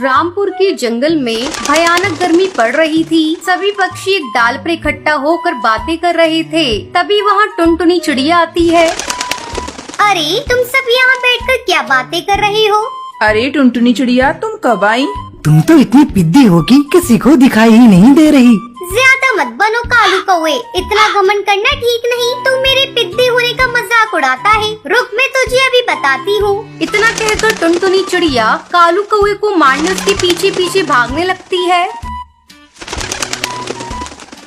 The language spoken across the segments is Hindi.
रामपुर के जंगल में भयानक गर्मी पड़ रही थी। सभी पक्षी एक डाल पर इकट्ठा होकर बातें कर रहे थे। तभी वहाँ टुनटुनी चिड़िया आती है। अरे तुम सब यहाँ बैठकर क्या बातें कर रही हो? अरे टुनटुनी चिड़िया, तुम कब आई? तुम तो इतनी पिद्दी हो कि किसी को दिखाई ही नहीं दे रही। ज्यादा मत बनो कालू कौवे, इतना घमंड करना ठीक नहीं। तू मेरे पिद्दी होने का मजाक उड़ाता है। रुक, मैं तुझे अभी बताती हूँ। इतना कहकर टुनटुनी चिड़िया कालू कौवे को मारने उसके पीछे पीछे भागने लगती है।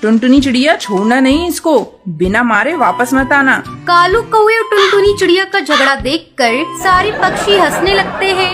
टुनटुनी चिड़िया, छोड़ना नहीं इसको, बिना मारे वापस मत आना। कालू कौवे और टुनटुनी चिड़िया का झगड़ा देखकर सारे पक्षी हंसने लगते हैं।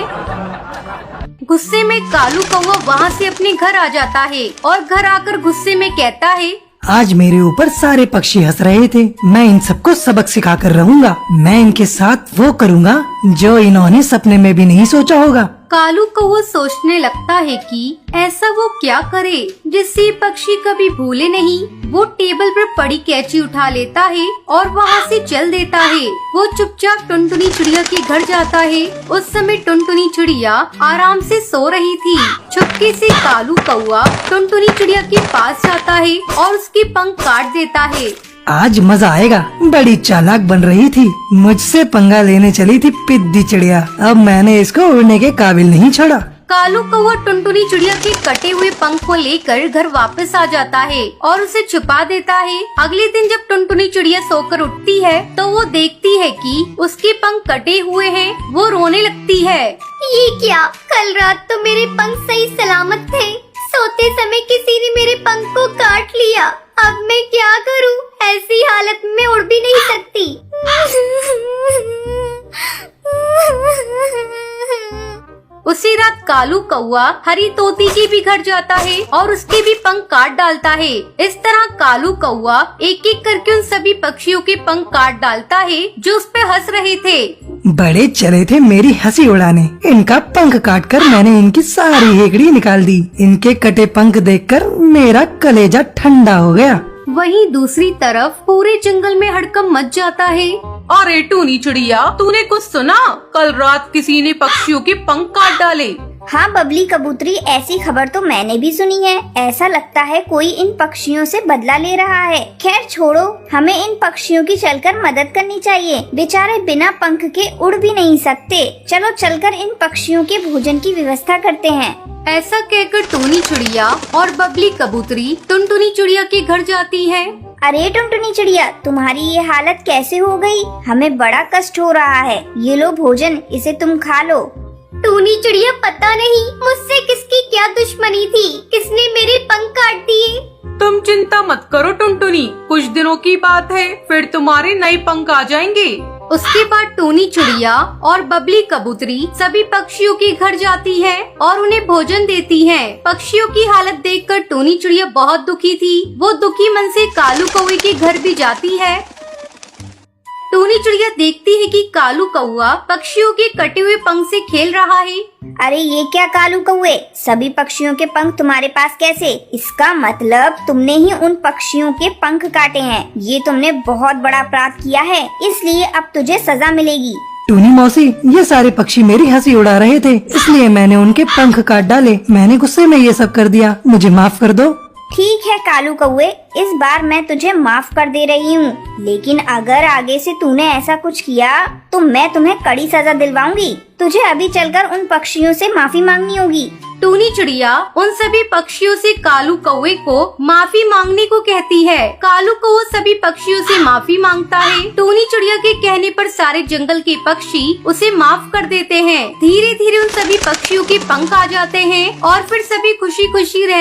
गुस्से में कालू कौवा वहाँ से अपने घर आ जाता है और घर आकर गुस्से में कहता है, आज मेरे ऊपर सारे पक्षी हंस रहे थे। मैं इन सबको सबक सिखा कर रहूंगा। मैं इनके साथ वो करूंगा जो इन्होंने सपने में भी नहीं सोचा होगा। कालू कौवा सोचने लगता है कि ऐसा वो क्या करे जिससे पक्षी कभी भूले नहीं। वो टेबल पर पड़ी कैंची उठा लेता है और वहाँ से चल देता है। वो चुपचाप टुनटुनी चिड़िया के घर जाता है। उस समय टुनटुनी चिड़िया आराम से सो रही थी। चुपके से कालू कौवा टुनटुनी चिड़िया के पास जाता है और उसके पंख काट देता है। आज मजा आएगा। बड़ी चालाक बन रही थी, मुझसे पंगा लेने चली थी पिद्दी चिड़िया। अब मैंने इसको उड़ने के काबिल नहीं छोड़ा। कालू कौवा टुनटुनी चिड़िया के कटे हुए पंख को लेकर घर वापस आ जाता है और उसे छुपा देता है। अगले दिन जब टुनटुनी चिड़िया सोकर उठती है तो वो देखती है कि उसके पंख कटे हुए हैं। वो रोने लगती है। ये क्या? कल रात तो मेरे पंख सही सलामत थे। सोते समय किसी ने मेरे पंख को काट लिया। अब मैं क्या करूं? ऐसी हालत में उड़ भी नहीं सकती। उसी रात कालू कौवा हरी तोती के भी घर जाता है और उसके भी पंख काट डालता है। इस तरह कालू कौवा एक एक करके उन सभी पक्षियों के पंख काट डालता है जो उस पे हंस रहे थे। बड़े चले थे मेरी हंसी उड़ाने। इनका पंख काटकर मैंने इनकी सारी हेकड़ी निकाल दी। इनके कटे पंख देखकर मेरा कलेजा ठंडा हो गया। वहीं दूसरी तरफ पूरे जंगल में हड़कंप मच जाता है। अरे टूनी चिड़िया, तूने कुछ सुना? कल रात किसी ने पक्षियों के पंख काट डाले। हाँ बबली कबूतरी, ऐसी खबर तो मैंने भी सुनी है। ऐसा लगता है कोई इन पक्षियों से बदला ले रहा है। खैर छोड़ो, हमें इन पक्षियों की चलकर मदद करनी चाहिए। बेचारे बिना पंख के उड़ भी नहीं सकते। चलो चलकर इन पक्षियों के भोजन की व्यवस्था करते हैं। ऐसा कहकर टूनी चिड़िया और बबली कबूतरी टुनटुनी चिड़िया के घर जाती है। अरे टुनटुनी चिड़िया, तुम्हारी ये हालत कैसे हो गई? हमें बड़ा कष्ट हो रहा है। ये लो भोजन, इसे तुम खा लो। टूनी चिड़िया, पता नहीं मुझसे किसकी क्या दुश्मनी थी, किसने मेरे पंख काट दिए। तुम चिंता मत करो टुनटुनी, कुछ दिनों की बात है, फिर तुम्हारे नए पंख आ जाएंगे। उसके बाद टूनी चिड़िया और बबली कबूतरी सभी पक्षियों के घर जाती है और उन्हें भोजन देती है। पक्षियों की हालत देखकर टूनी चिड़िया बहुत दुखी थी। वो दुखी मन से कालू कौवे के घर भी जाती है। टूनी चिड़िया देखती है कि कालू कौवा पक्षियों के कटे हुए पंख से खेल रहा है। अरे ये क्या कालू कौवे, सभी पक्षियों के पंख तुम्हारे पास कैसे? इसका मतलब तुमने ही उन पक्षियों के पंख काटे हैं। ये तुमने बहुत बड़ा अपराध किया है, इसलिए अब तुझे सजा मिलेगी। टूनी मौसी, ये सारे पक्षी मेरी हंसी उड़ा रहे थे, इसलिए मैंने उनके पंख काट डाले। मैंने गुस्से में ये सब कर दिया, मुझे माफ कर दो। ठीक है कालू कौवे, इस बार मैं तुझे माफ कर दे रही हूँ, लेकिन अगर आगे से तूने ऐसा कुछ किया तो मैं तुम्हें कड़ी सजा दिलवाऊंगी। तुझे अभी चलकर उन पक्षियों से माफी मांगनी होगी। टूनी चिड़िया उन सभी पक्षियों से कालू कौवे को माफी मांगने को कहती है। कालू कौवा सभी पक्षियों से माफी मांगता है। टूनी चिड़िया के कहने पर सारे जंगल के पक्षी उसे माफ कर देते हैं। धीरे धीरे उन सभी पक्षियों के पंख आ जाते हैं और फिर सभी खुशी खुशी रहते